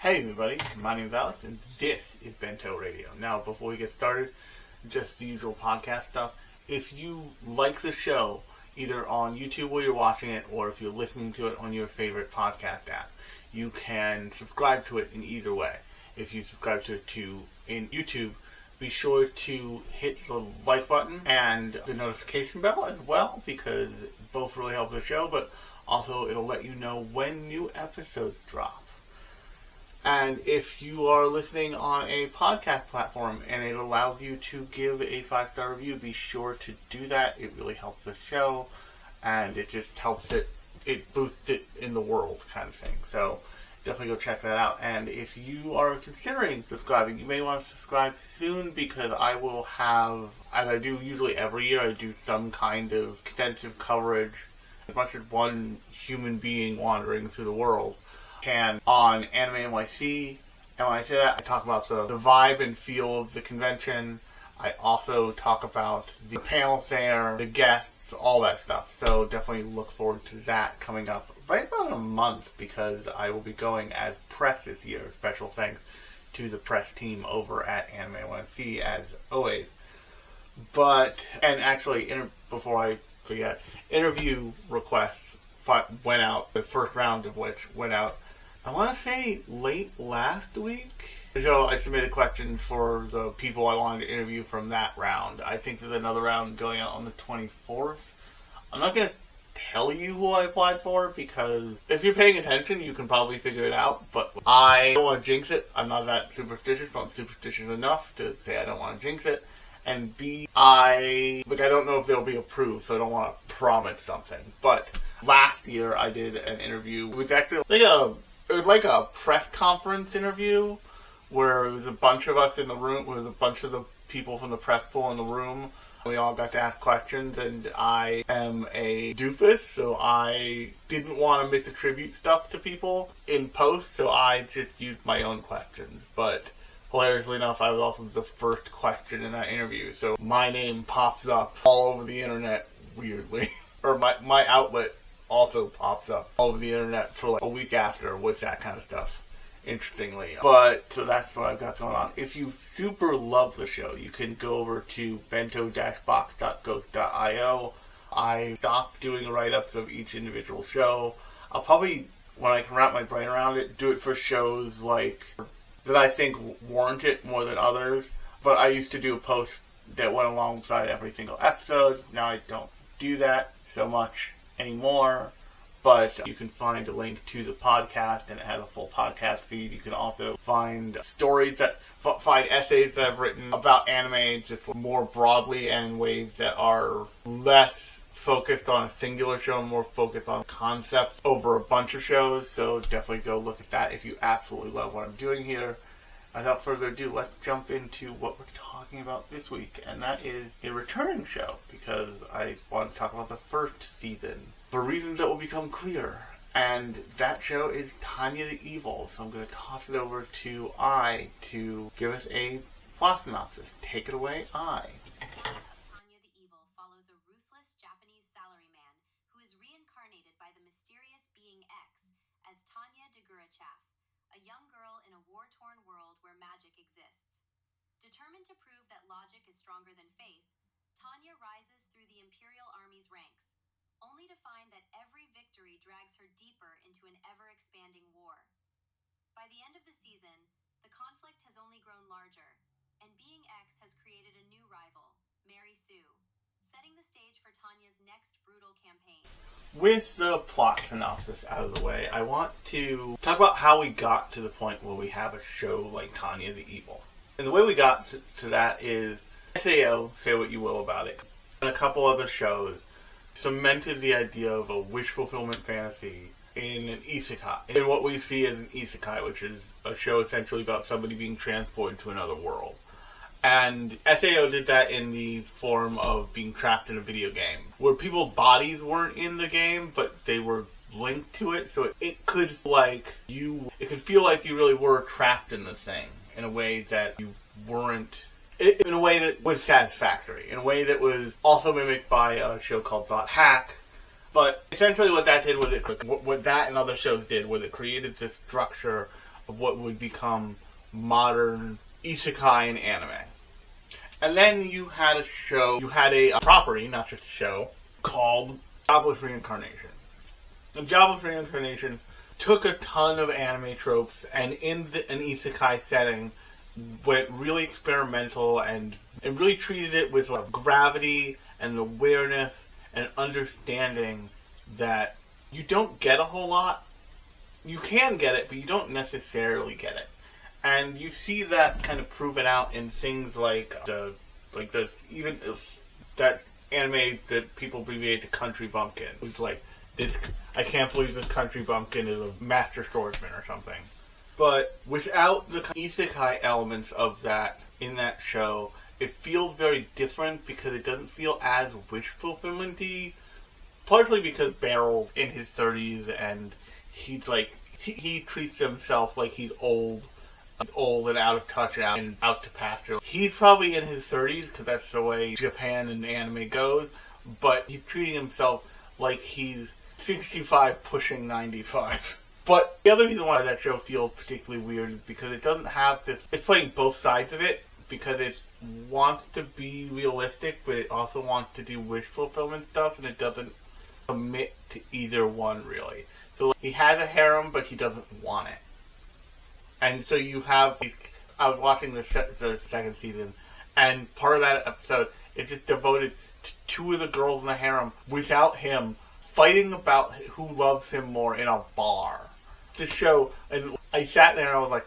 Hey everybody, my name is Alex and this is Bento Radio. Now before we get started, just the usual podcast stuff. If you like the show, either on YouTube where you're watching it or if you're listening to it on your favorite podcast app, you can subscribe to it in either way. If you subscribe to it in YouTube, be sure to hit the like button and the notification bell as well, because both really help the show, but also it'll let you know when new episodes drop. And if you are listening on a podcast platform and it allows you to give a 5-star review, be sure to do that. It really helps the show, and it just helps it boosts it in the world kind of thing. So definitely go check that out. And if you are considering subscribing, you may want to subscribe soon, because I will have, as I do usually every year, I do some kind of extensive coverage, as much as one human being wandering through the world can, on Anime NYC. And when I say that, I talk about the vibe and feel of the convention. I also talk about the panels there, the guests, all that stuff. So definitely look forward to that coming up right about in a month, because I will be going as press this year. Special thanks to the press team over at Anime NYC as always. But, and actually, before I forget, interview requests went out, the first round of which went out, I want to say late last week. So I submitted questions for the people I wanted to interview from that round. I think there's another round going out on the 24th. I'm not going to tell you who I applied for, because if you're paying attention, you can probably figure it out. But I don't want to jinx it. I'm not that superstitious, but I'm superstitious enough to say I don't want to jinx it. And B, I don't know if they'll be approved, so I don't want to promise something. But last year I did an interview with actually like a press conference interview, where it was a bunch of us in the room, it was a bunch of the people from the press pool in the room. We all got to ask questions, and I am a doofus, so I didn't want to misattribute stuff to people in post, so I just used my own questions. But hilariously enough, I was also the first question in that interview, so my name pops up all over the internet weirdly. Or my outlet also pops up all over the internet for like a week after with that kind of stuff, interestingly. But, so that's what I've got going on. If you super love the show, you can go over to bento-box.ghost.io. I stopped doing write-ups of each individual show. I'll probably, when I can wrap my brain around it, do it for shows like that I think warrant it more than others. But I used to do a post that went alongside every single episode. Now I don't do that so much anymore, but you can find a link to the podcast, and it has a full podcast feed. You can also find essays that I've written about anime just more broadly, and in ways that are less focused on a singular show, more focused on concept over a bunch of shows. So definitely go look at that if you absolutely love what I'm doing here. Without further ado, let's jump into what we're talking about this week, and that is a returning show, because I want to talk about the first season for reasons that will become clear. And that show is Tanya the Evil, so I'm going to toss it over to I to give us a plot synopsis. Take it away, I. Tanya the Evil follows a ruthless Japanese salaryman who is reincarnated by the mysterious being X as Tanya de a young girl in a war-torn world where magic exists. Determined to prove that logic is stronger than faith, Tanya rises through the Imperial Army's ranks, only to find that every victory drags her deeper into an ever-expanding war. By the end of the season, the conflict has only grown larger, and Being X has created a new rival, Mary Sue, setting the stage for Tanya's next brutal campaign. With the plot synopsis out of the way, I want to talk about how we got to the point where we have a show like Tanya the Evil. And the way we got to that is SAO, say what you will about it, and a couple other shows cemented the idea of a wish fulfillment fantasy in an isekai. In what we see as an isekai, which is a show essentially about somebody being transported to another world. And SAO did that in the form of being trapped in a video game, where people's bodies weren't in the game, but they were linked to it, so it could feel like you really were trapped in this thing, in a way that you weren't, in a way that was satisfactory, in a way that was also mimicked by a show called Thought Hack. But essentially what that did was what that and other shows did was it created this structure of what would become modern isekai and anime. And then you had a property, not just a show, called Jobless Reincarnation. And Jobless Reincarnation took a ton of anime tropes and in an isekai setting went really experimental and really treated it with gravity and awareness and understanding that you don't get a whole lot. You can get it, but you don't necessarily get it. And you see that kind of proven out in things like that anime that people abbreviate to Country Bumpkin. It's like, I can't believe this Country Bumpkin is a master swordsman or something. But without the isekai elements of that in that show, it feels very different because it doesn't feel as wish fulfillment-y. Partly because Barrel's in his 30s and he's like, he treats himself like he's old and out of touch and out to pasture. He's probably in his 30s because that's the way Japan and anime goes, but he's treating himself like he's 65 pushing 95. But the other reason why that show feels particularly weird is because it doesn't have this, it's playing both sides of it, because it wants to be realistic, but it also wants to do wish fulfillment stuff, and it doesn't commit to either one, really. So he has a harem, but he doesn't want it. And so you have, I was watching the second season, and part of that episode is just devoted to two of the girls in the harem without him, fighting about who loves him more in a bar. This show, and I sat there and I was like,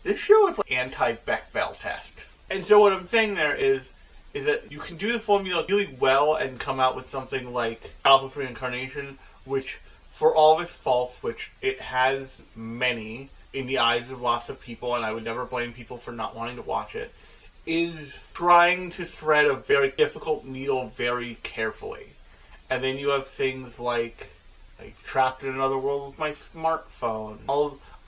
this show is like anti-Bechdel test. And so what I'm saying there is that you can do the formula really well and come out with something like Jobless Reincarnation, which, for all of its faults, which it has many in the eyes of lots of people, and I would never blame people for not wanting to watch it, is trying to thread a very difficult needle very carefully. And then you have things like Trapped in Another World with My Smartphone.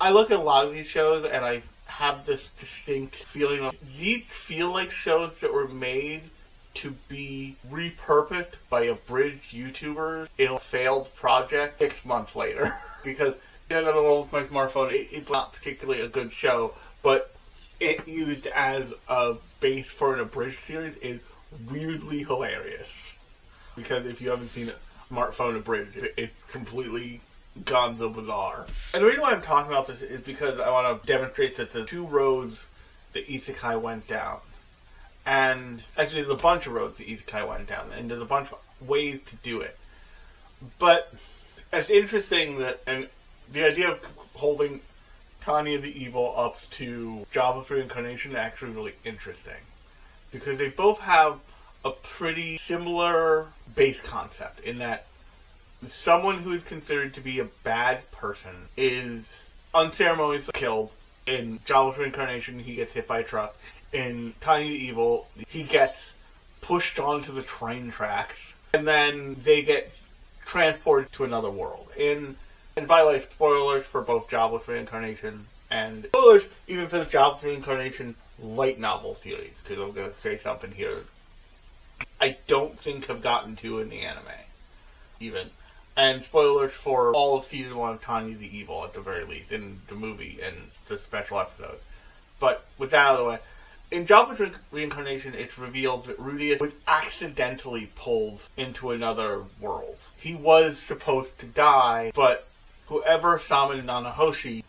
I look at a lot of these shows and I have this distinct feeling of these feel like shows that were made to be repurposed by abridged YouTubers in a failed project 6 months later. Because in Another World with My Smartphone, it's not particularly a good show, but it used as a base for an abridged series is weirdly hilarious. Because if you haven't seen it, Smartphone abridged, it's completely gonzo bizarre. And the reason why I'm talking about this is because I want to demonstrate that the two roads that isekai went down. And actually there's a bunch of roads that isekai went down, and there's a bunch of ways to do it. But it's interesting that, and the idea of holding Tanya the Evil up to Jobless Reincarnation is actually really interesting. Because they both have a pretty similar base concept in that someone who is considered to be a bad person is unceremoniously killed. In Jobless Reincarnation, he gets hit by a truck. In Tanya the Evil, he gets pushed onto the train tracks, and then they get transported to another world. And by the way, spoilers for both Jobless Reincarnation and spoilers even for the Jobless Reincarnation light novel series, because I'm going to say something here I don't think have gotten to in the anime, even. And spoilers for all of Season 1 of Tanya the Evil, at the very least, in the movie and the special episode. But with that out of the way, in Jobless Reincarnation, it's revealed that Rudeus was accidentally pulled into another world. He was supposed to die, but whoever summoned Nanahoshi,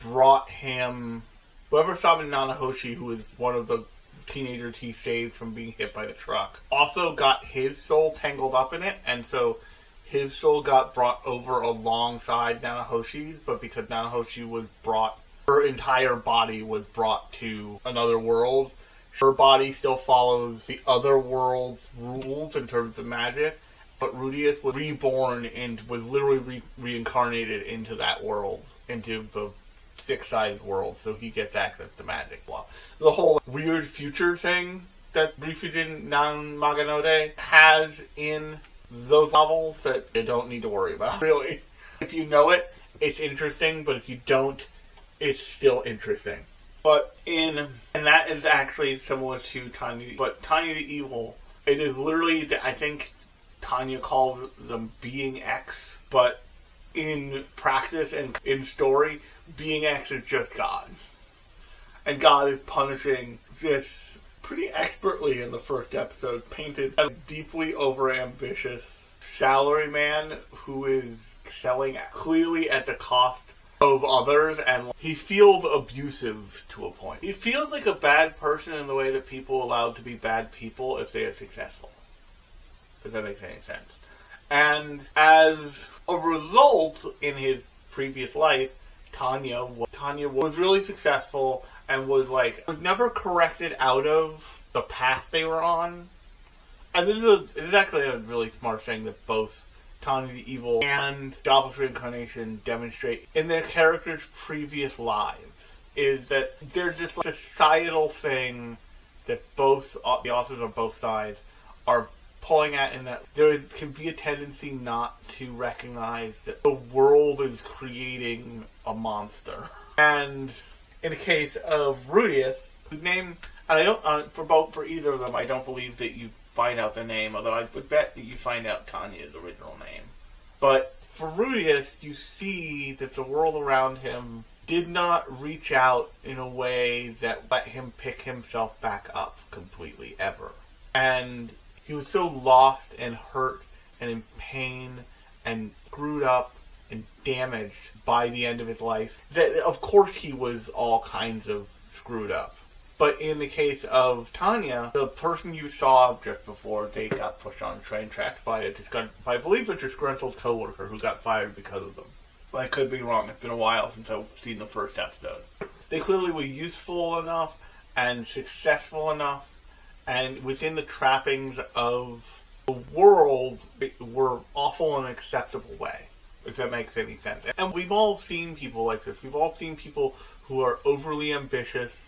who was one of the teenagers he saved from being hit by the truck, also got his soul tangled up in it, and so his soul got brought over alongside Nanahoshi's, but because Nanahoshi was brought, her entire body was brought to another world. Her body still follows the other world's rules in terms of magic, but Rudeus was reborn and was literally reincarnated into that world, into the six-sided world, so he gets access to magic. Blah. The whole weird future thing that Rifujin Nan Maganode has in those novels that you don't need to worry about, really. If you know it, it's interesting, but if you don't, it's still interesting. And that is actually similar to Tanya, but Tanya the Evil, it is literally, I think Tanya calls them being X, but in practice and in story, being X is just God. And God is punishing this pretty expertly in the first episode, painted as a deeply overambitious salaryman who is selling clearly at the cost of others, and he feels abusive to a point. He feels like a bad person in the way that people are allowed to be bad people if they are successful. If that makes any sense. And as a result, in his previous life, Tanya was really successful and was never corrected out of the path they were on. And this is actually a really smart thing that both Tanya the Evil and Jobless Reincarnation demonstrate in their characters' previous lives, is that they're just a societal thing that both the authors on both sides are pulling at, in that there can be a tendency not to recognize that the world is creating a monster. And in the case of Rudeus, whose name, and I don't, for either of them, I don't believe that you find out the name, although I would bet that you find out Tanya's original name. But for Rudeus, you see that the world around him did not reach out in a way that let him pick himself back up completely, ever. And he was so lost and hurt and in pain and screwed up and damaged by the end of his life that, of course, he was all kinds of screwed up. But in the case of Tanya, the person you saw just before they got pushed on train tracks by I believe a disgruntled coworker who got fired because of them. But I could be wrong. It's been a while since I've seen the first episode. They clearly were useful enough and successful enough, and within the trappings of the world, were awful in an acceptable way, if that makes any sense. And we've all seen people like this. We've all seen people who are overly ambitious,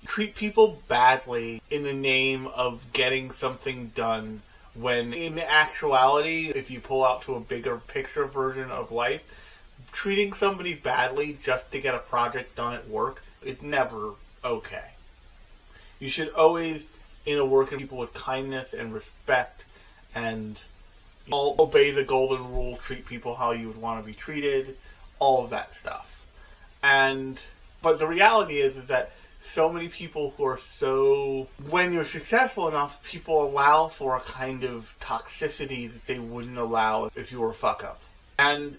treat people badly in the name of getting something done, when in actuality, if you pull out to a bigger picture version of life, treating somebody badly just to get a project done at work is never okay. You should always, in a work of people, with kindness and respect, and obey the golden rule, treat people how you would want to be treated, all of that stuff. But the reality is that so many people who are when you're successful enough, people allow for a kind of toxicity that they wouldn't allow if you were a fuck up. And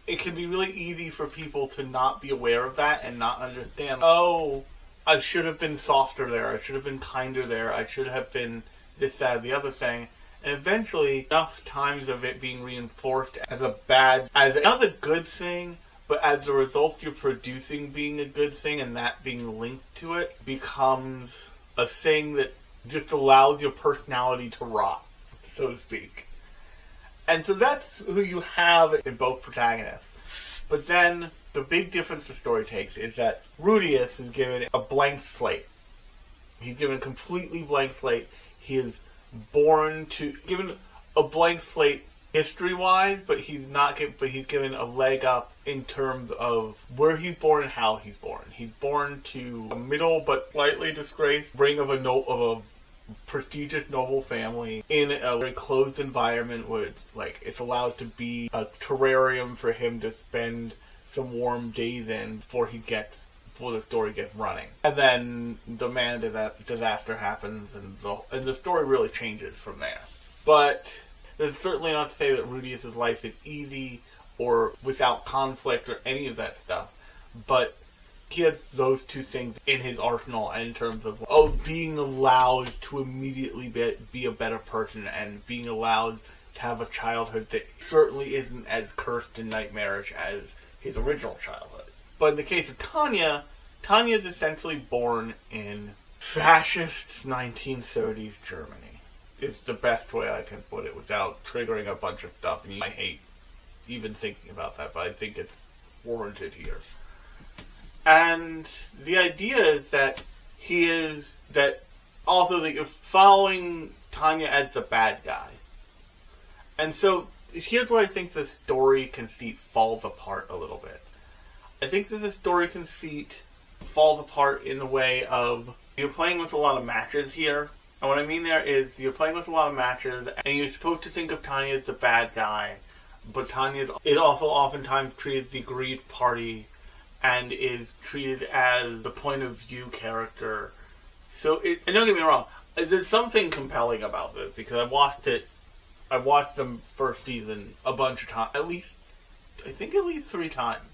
it can be really easy for people to not be aware of that and not understand, oh, I should have been softer there, I should have been kinder there, I should have been this, that, the other thing. And eventually, enough times of it being reinforced as not a good thing, but as a result you're producing being a good thing, and that being linked to it becomes a thing that just allows your personality to rot, so to speak. And so that's who you have in both protagonists. But then the big difference the story takes is that Rudeus is given a blank slate. He's given a completely blank slate. He is given a blank slate history-wise, but he's given a leg up in terms of where he's born and how he's born. He's born to a middle but slightly disgraced ring of a prestigious noble family in a very closed environment where it's allowed to be a terrarium for him to spend some warm days in before the story gets running. And then the man disaster happens, and the story really changes from there. But that's certainly not to say that Rudeus' life is easy or without conflict or any of that stuff. But he has those two things in his arsenal in terms of being allowed to immediately be a better person, and being allowed to have a childhood that certainly isn't as cursed and nightmarish as his original childhood. But in the case of Tanya is essentially born in fascist 1930s Germany. It's the best way I can put it without triggering a bunch of stuff. And I hate even thinking about that, but I think it's warranted here. And the idea is that also that you're following Tanya as the bad guy. And so here's where I think the story conceit falls apart a little bit. I think that the story conceit falls apart in the way of you're playing with a lot of matches here. And what I mean there is you're playing with a lot of matches, and you're supposed to think of Tanya as the bad guy, but Tanya is also oftentimes treated as the aggrieved party and is treated as the point of view character. So, and don't get me wrong, there's something compelling about this, because I watched the first season a bunch of times, I think at least 3 times.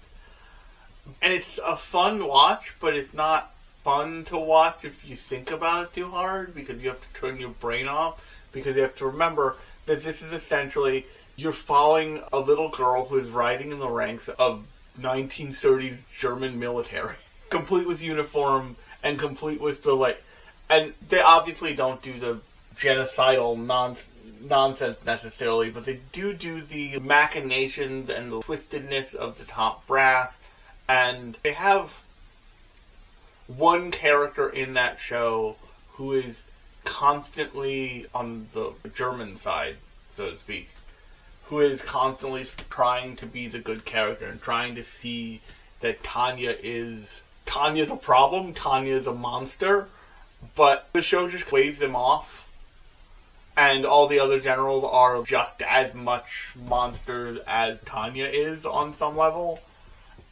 And it's a fun watch, but it's not fun to watch if you think about it too hard, because you have to turn your brain off, because you have to remember that this is essentially, you're following a little girl who is riding in the ranks of 1930s German military, complete with uniform and complete with the, and they obviously don't do the genocidal nonsense necessarily, but they do the machinations and the twistedness of the top brass, and they have one character in that show who is constantly on the German side, so to speak, who is constantly trying to be the good character and trying to see that Tanya's a problem, Tanya's a monster, but the show just waves him off, and all the other generals are just as much monsters as Tanya is on some level.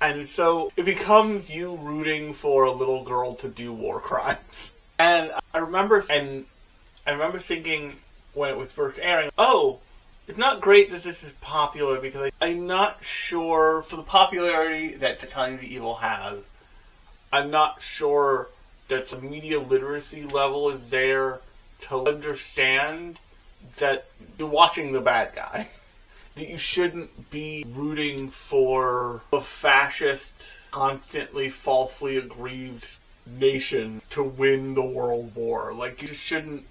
And so it becomes you rooting for a little girl to do war crimes. And I remember thinking when it was first airing, oh, it's not great that this is popular, because I'm not sure, for the popularity that Tanya the Evil has, I'm not sure that the media literacy level is there to understand that you're watching the bad guy. That you shouldn't be rooting for a fascist, constantly falsely aggrieved nation to win the world war. You just shouldn't.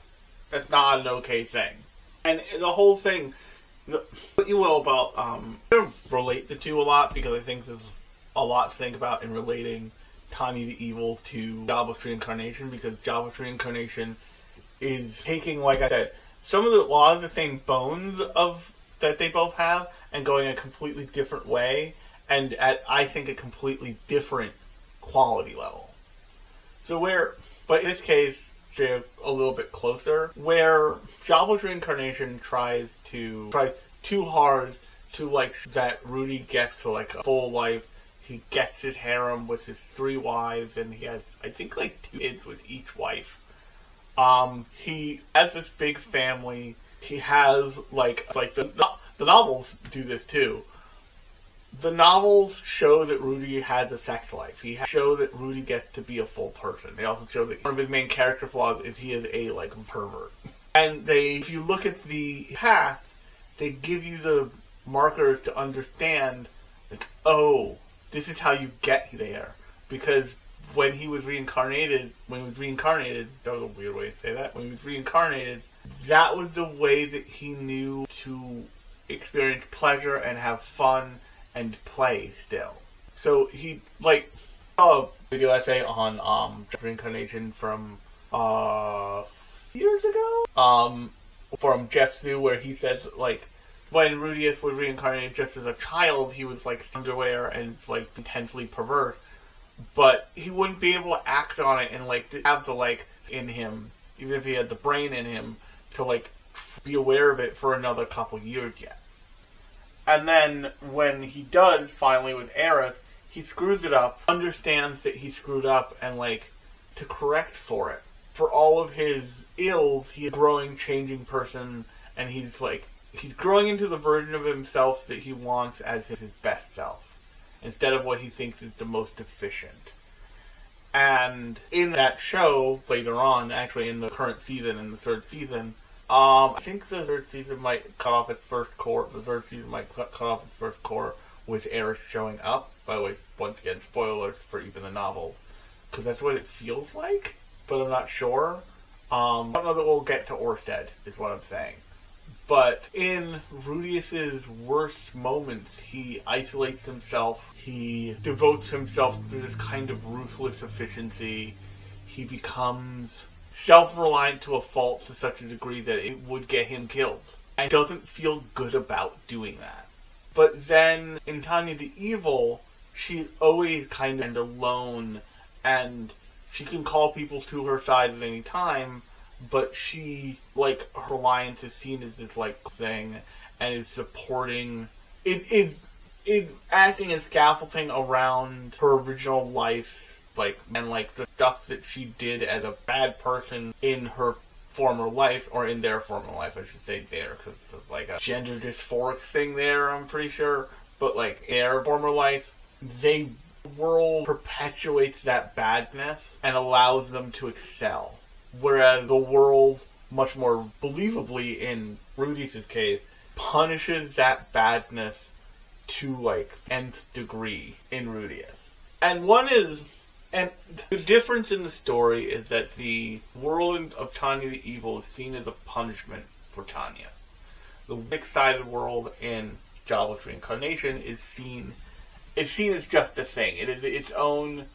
That's not an okay thing. And the whole thing, what you will about, I'm going to relate the two a lot, because I think there's a lot to think about in relating Tanya the Evil to Jobless Reincarnation, because Jobless Reincarnation is taking, like I said, a lot of the same bones that they both have, and going a completely different way, and at, I think, a completely different quality level. But in this case, they're a little bit closer, where Jobless Reincarnation tries too hard to, that Rudy gets to, a full life. He gets his harem with his 3 wives, and he has, I think, 2 kids with each wife. He has this big family. He has, the novels do this too. The novels show that Rudy has a sex life. He show that Rudy gets to be a full person. They also show that one of his main character flaws is he is a, pervert. And if you look at the path, they give you the markers to understand, oh, this is how you get there. Because when he was reincarnated, that was a weird way to say that, when he was reincarnated, that was the way that he knew to experience pleasure and have fun and play still. So he, saw a video essay on Reincarnation from years ago, from Jeff Sue, where he says, when Rudeus was reincarnated just as a child, he was, underwear and, intensely perverse, but he wouldn't be able to act on it and, have the, in him, even if he had the brain in him, to, be aware of it for another couple years yet. And then, when he does, finally, with Aerith, he screws it up, understands that he screwed up, and, to correct for it. For all of his ills, he's a growing, changing person, and he's growing into the version of himself that he wants as his best self, instead of what he thinks is the most efficient. And in that show, later on, actually in the current season, in the 3rd season, I think the 3rd season might cut off its first core. The 3rd season might cut off its first core with Aerith showing up. By the way, once again, spoilers for even the novels, because that's what it feels like, but I'm not sure. I don't know that we'll get to Orsted, is what I'm saying. But in Rudeus's worst moments, he isolates himself. He devotes himself to this kind of ruthless efficiency. He becomes self-reliant to a fault to such a degree that it would get him killed. And doesn't feel good about doing that. But then, in Tanya the Evil, she's always kind of alone, and she can call people to her side at any time, but she, her reliance is seen as this, thing, and is supporting it is acting as scaffolding around her original life, and the stuff that she did as a bad person in her former life, or in their former life, I should say there, because it's like a gender dysphoric thing there, I'm pretty sure. But their former life, the world perpetuates that badness and allows them to excel. Whereas the world, much more believably in Rudeus' case, punishes that badness to nth degree in Rudeus. And the difference in the story is that the world of Tanya the Evil is seen as a punishment for Tanya. The six-sided world in Jobless Reincarnation is seen as just a thing. It is its own.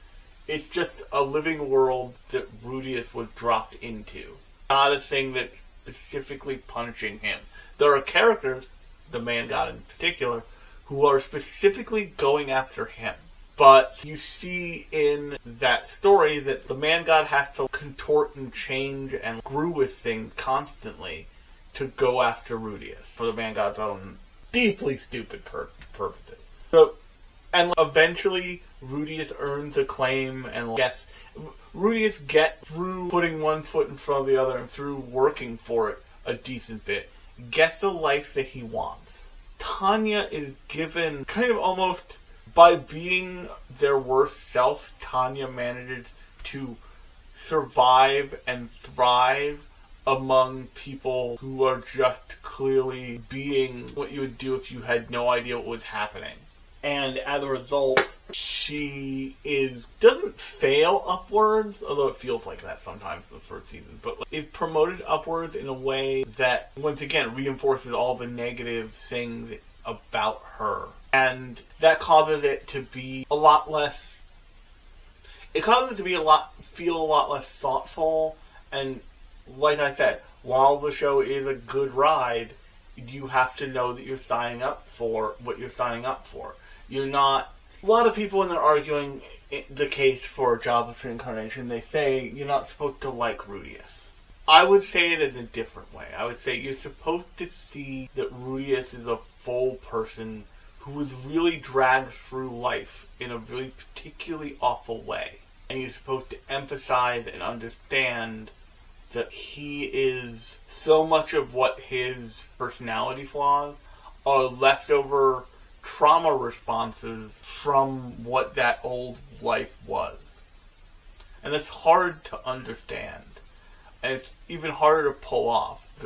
It's just a living world that Rudeus was dropped into. Not a thing that's specifically punishing him. There are characters, the man god in particular, who are specifically going after him. But you see in that story that the man god has to contort and change and screw with things constantly to go after Rudeus for the man god's own deeply stupid purposes. And eventually Rudeus earns acclaim and Rudeus gets through putting one foot in front of the other and through working for it a decent bit, gets the life that he wants. Tanya is given kind of almost, by being their worst self, Tanya manages to survive and thrive among people who are just clearly being what you would do if you had no idea what was happening. And as a result, she doesn't fail upwards, although it feels like that sometimes in the first season, but is promoted upwards in a way that, once again, reinforces all the negative things about her. And that causes it to be a lot less... It causes it to be feel a lot less thoughtful, and like I said, while the show is a good ride, you have to know that you're signing up for what you're signing up for. You're not... A lot of people, when they're arguing the case for Jobless Reincarnation, they say you're not supposed to like Rudeus. I would say it in a different way. I would say you're supposed to see that Rudeus is a full person who was really dragged through life in a really particularly awful way. And you're supposed to emphasize and understand that he is so much of what his personality flaws are leftover trauma responses from what that old life was. And it's hard to understand. And it's even harder to pull off.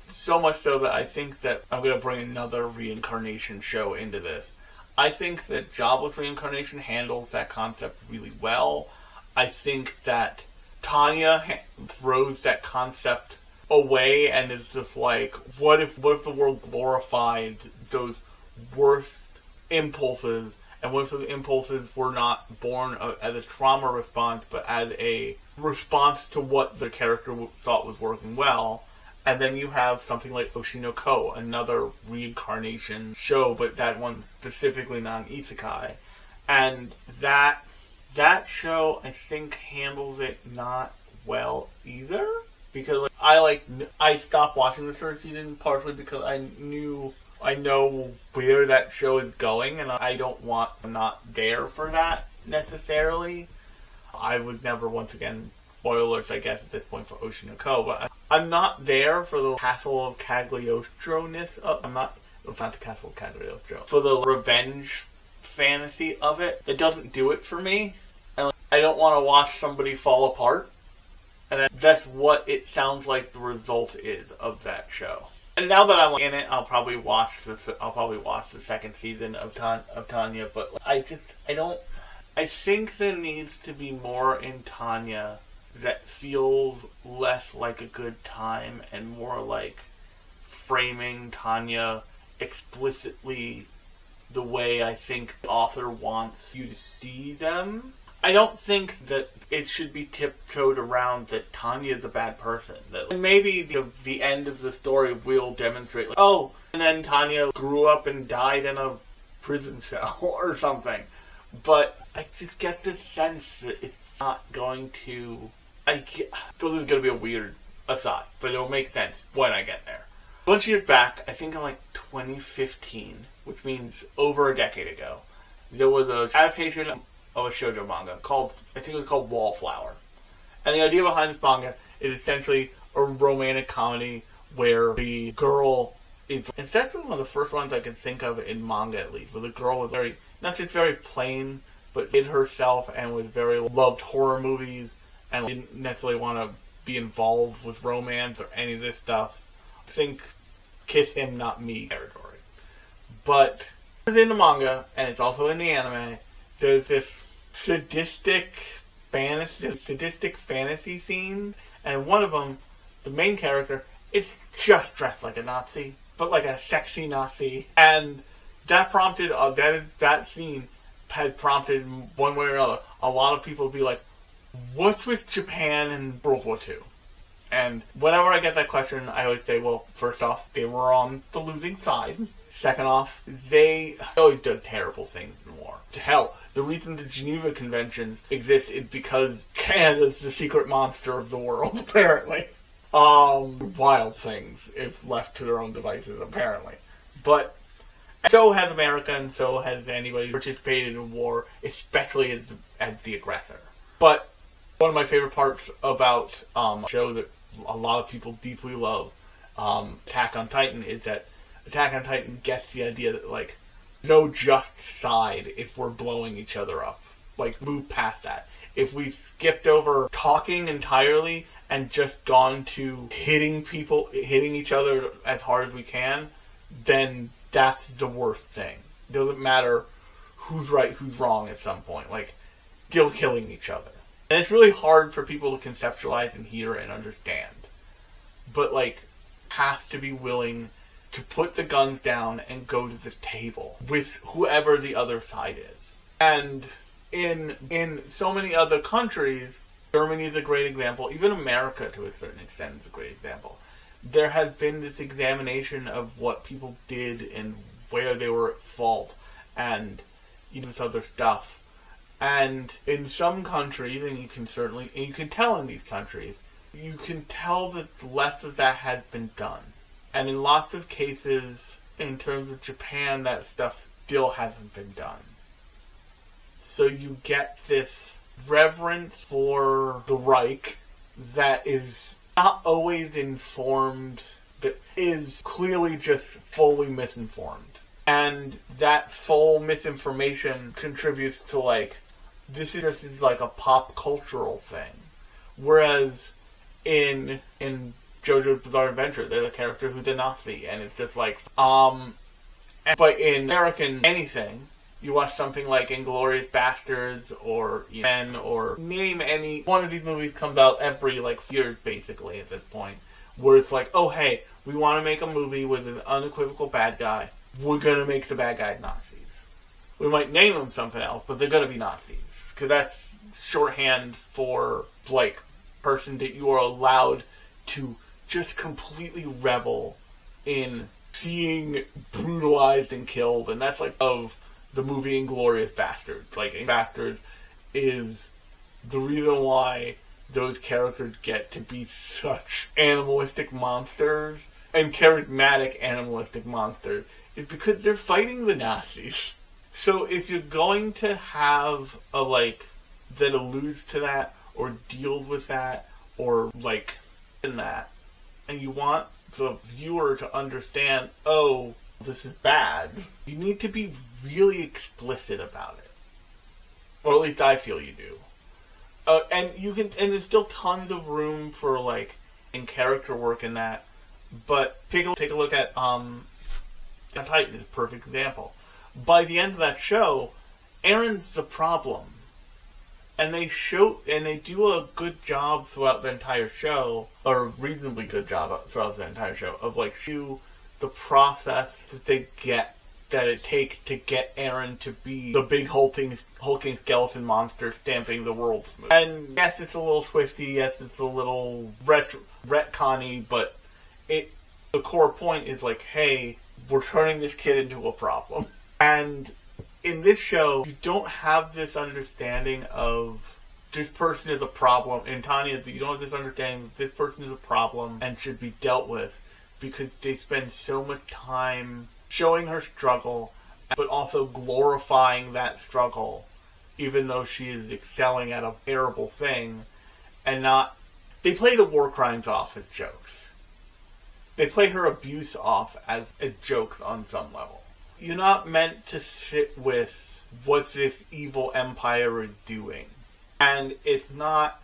So much so that I think that I'm going to bring another reincarnation show into this. I think that Jobless Reincarnation handles that concept really well. I think that Tanya throws that concept away and is just like, what if the world glorified those worst impulses, and what if the impulses were not born as a trauma response, but as a response to what the character thought was working well? And then you have something like Oshi no Ko, another reincarnation show, but that one's specifically not an isekai. And that show, I think, handles it not well either. Because I stopped watching the third season partially because I know where that show is going, and I'm not there for that necessarily. I would never, once again, spoilers, I guess, at this point for Oshi no Ko, but I'm not there for the Castle of Cagliostro-ness of... It's not the Castle of Cagliostro. For the revenge fantasy of it. It doesn't do it for me. And I don't want to watch somebody fall apart. And that's what it sounds like the result is of that show. And now that I'm in it, I'll probably watch the second season of Tanya, but I think there needs to be more in Tanya that feels less like a good time and more like framing Tanya explicitly the way I think the author wants you to see them. I don't think that it should be tiptoed around that Tanya is a bad person. That maybe the end of the story will demonstrate, and then Tanya grew up and died in a prison cell or something. But I just get the sense that it's not going to... So this is going to be a weird aside, but it'll make sense when I get there. A bunch of years back, I think in 2015, which means over a decade ago, there was an adaptation of a shoujo manga called, I think it was called Wallflower. And the idea behind this manga is essentially a romantic comedy where the girl is, it's actually one of the first ones I can think of in manga at least, where the girl was very, not just very plain, but hid herself and was very, loved horror movies and didn't necessarily want to be involved with romance or any of this stuff. Think Kiss Him Not Me territory. But it's in the manga, and it's also in the anime, there's this sadistic fantasy scene, and one of them, the main character, is just dressed like a Nazi, but like a sexy Nazi, and that prompted, that scene had prompted, one way or another, a lot of people to be like, what's with Japan in World War II? And whenever I get that question, I always say, well, first off, they were on the losing side. Second off, they always did terrible things in war. Hell, the reason the Geneva Conventions exist is because Canada's the secret monster of the world, apparently. Wild things, if left to their own devices, apparently. But so has America, and so has anybody who participated in war, especially as the aggressor. But one of my favorite parts about a show that a lot of people deeply love, Attack on Titan, is that Attack on Titan gets the idea that, like, no just side if we're blowing each other up. Like, move past that. If we skipped over talking entirely and just gone to hitting each other as hard as we can, then that's the worst thing. It doesn't matter who's right, who's wrong at some point. Like, still killing each other. And it's really hard for people to conceptualize and hear and understand. But, like, have to be willing to put the guns down and go to the table with whoever the other side is. And in so many other countries, Germany is a great example, even America to a certain extent is a great example. There has been this examination of what people did and where they were at fault and this other stuff. And in some countries, and you can tell in these countries, you can tell that less of that had been done. And in lots of cases, in terms of Japan, that stuff still hasn't been done. So you get this reverence for the Reich that is not always informed, that is clearly just fully misinformed. And that full misinformation contributes to, like, this is just like a pop cultural thing. Whereas in JoJo's Bizarre Adventure, there's a character who's a Nazi, and it's just like, but in American anything, you watch something like Inglourious Bastards, or Men, or name any, one of these movies comes out every, like, years, basically, at this point, where it's like, oh, hey, we want to make a movie with an unequivocal bad guy, we're gonna make the bad guys Nazis. We might name them something else, but they're gonna be Nazis, because that's shorthand for, like, person that you are allowed to just completely revel in seeing brutalized and killed, and that's, like, of the movie Inglourious Bastards. Like, Bastards is the reason why those characters get to be such animalistic monsters, and charismatic animalistic monsters, is because they're fighting the Nazis. So if you're going to have a, like, that alludes to that, or deals with that, or, like, in that, and you want the viewer to understand, oh, this is bad, you need to be really explicit about it. Or at least I feel you do. And there's still tons of room for, like, in character work in that, but take a look at, Titan is a perfect example. By the end of that show, Aaron's the problem. And they do a good job throughout the entire show, or a reasonably good job throughout the entire show, of, like, show the process that it takes to get Aaron to be the big hulking skeleton monster stamping the world smooth. And yes, it's a little twisty, yes, it's a little retconny, but the core point is, like, hey, we're turning this kid into a problem. And in this show, you don't have this understanding of this person is a problem. In Tanya, you don't have this understanding that this person is a problem and should be dealt with, because they spend so much time showing her struggle, but also glorifying that struggle, even though she is excelling at a terrible thing, and not... They play the war crimes off as jokes. They play her abuse off as a joke on some level. You're not meant to sit with what this evil empire is doing. And it's not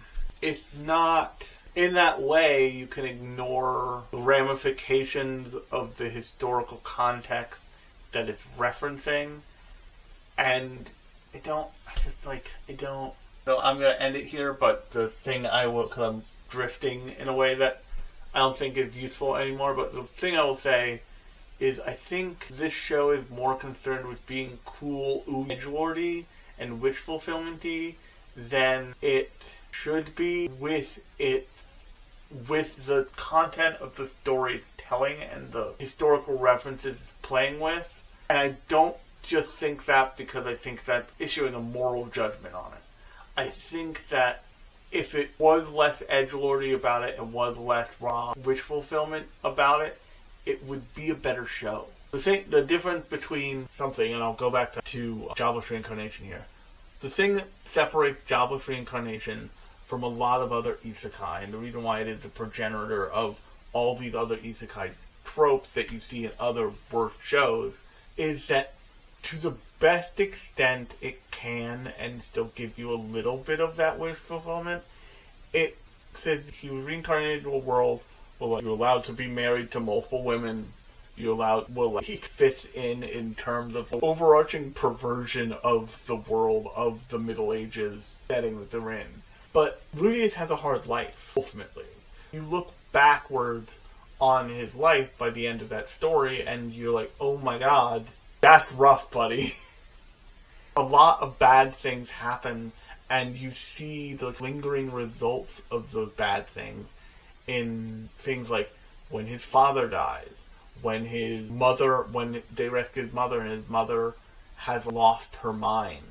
in that way you can ignore the ramifications of the historical context that it's referencing. And so I'm going to end it here, but the thing because I'm drifting in a way that I don't think is useful anymore, but the thing I will say is I think this show is more concerned with being cool, edgelordy, and wish fulfillment-y than it should be with the content of the storytelling and the historical references it's playing with. And I don't just think that because I think that's issuing a moral judgment on it. I think that if it was less edgelordy about it and was less raw wish fulfillment about it, it would be a better show. The difference between something, and I'll go back to Jobless Reincarnation here. The thing that separates Jobless Reincarnation from a lot of other isekai, and the reason why it is the progenitor of all these other isekai tropes that you see in other worse shows, is that to the best extent it can and still give you a little bit of that wish fulfillment, it says he was reincarnated into a world where you're allowed to be married to multiple women. He fits in terms of overarching perversion of the world of the Middle Ages setting that they're in. But Rudeus has a hard life, ultimately. You look backwards on his life by the end of that story, and you're like, oh my god, that's rough, buddy. A lot of bad things happen, and you see the lingering results of those bad things in things like when his father dies, when they rescue his mother and his mother has lost her mind.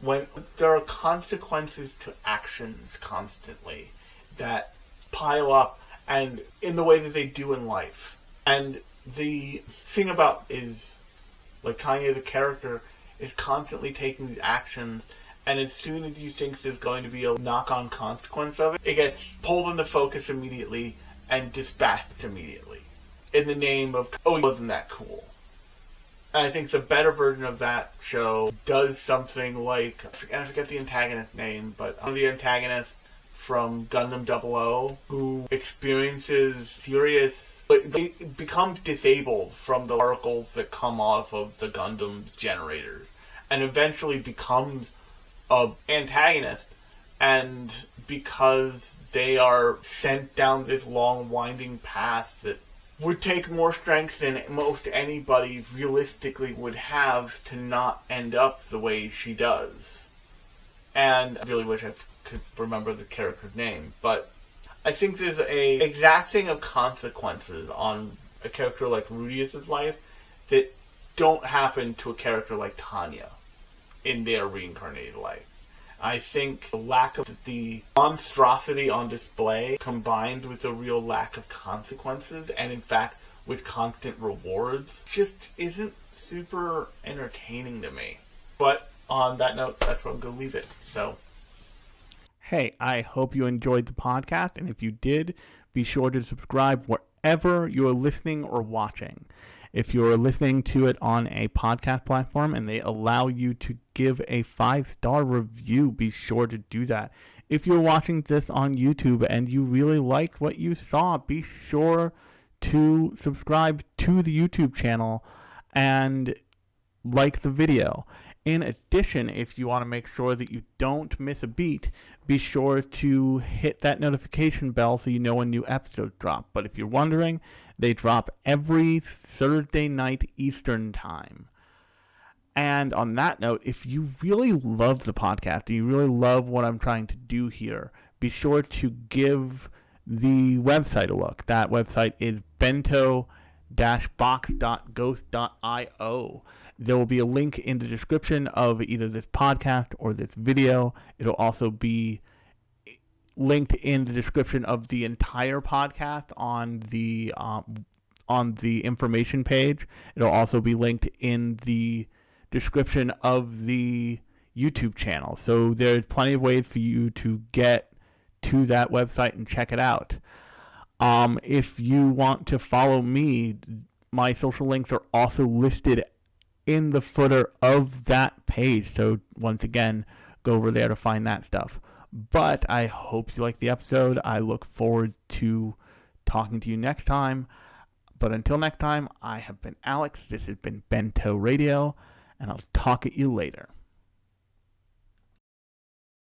When there are consequences to actions constantly that pile up, and in the way that they do in life. And the thing about is, like Tanya, the character, is constantly taking these actions, and as soon as you think there's going to be a knock-on consequence of it, it gets pulled into focus immediately and dispatched immediately. In the name of, oh, wasn't that cool? And I think the better version of that show does something like, I forget the antagonist's name, but one of the antagonists from Gundam 00 who experiences serious... They become disabled from the particles that come off of the Gundam generators, and eventually becomes an antagonist, and because they are sent down this long winding path that would take more strength than most anybody realistically would have to not end up the way she does. And I really wish I could remember the character's name, but I think there's a exacting of consequences on a character like Rudeus' life that don't happen to a character like Tanya in their reincarnated life. I think the lack of the monstrosity on display combined with a real lack of consequences, and in fact with constant rewards, just isn't super entertaining to me. But on that note, that's where I'm going to leave it. So, hey, I hope you enjoyed the podcast, and if you did, be sure to subscribe wherever you're listening or watching. If you're listening to it on a podcast platform and they allow you to give a 5-star review, be sure to do that. If you're watching this on YouTube and you really liked what you saw, be sure to subscribe to the YouTube channel and like the video. In addition, if you want to make sure that you don't miss a beat, be sure to hit that notification bell so you know when new episodes drop. But if you're wondering, they drop every Thursday night Eastern time. And on that note, if you really love the podcast and you really love what I'm trying to do here, be sure to give the website a look. That website is bento-box.ghost.io. There will be a link in the description of either this podcast or this video. It'll also be linked in the description of the entire podcast on the on the information page. It'll also be linked in the description of the YouTube channel. So there's plenty of ways for you to get to that website and check it out. If you want to follow me, my social links are also listed in the footer of that page. So once again, go over there to find that stuff. But I hope you liked the episode. I look forward to talking to you next time. But until next time, I have been Alex. This has been Bento Radio, and I'll talk at you later.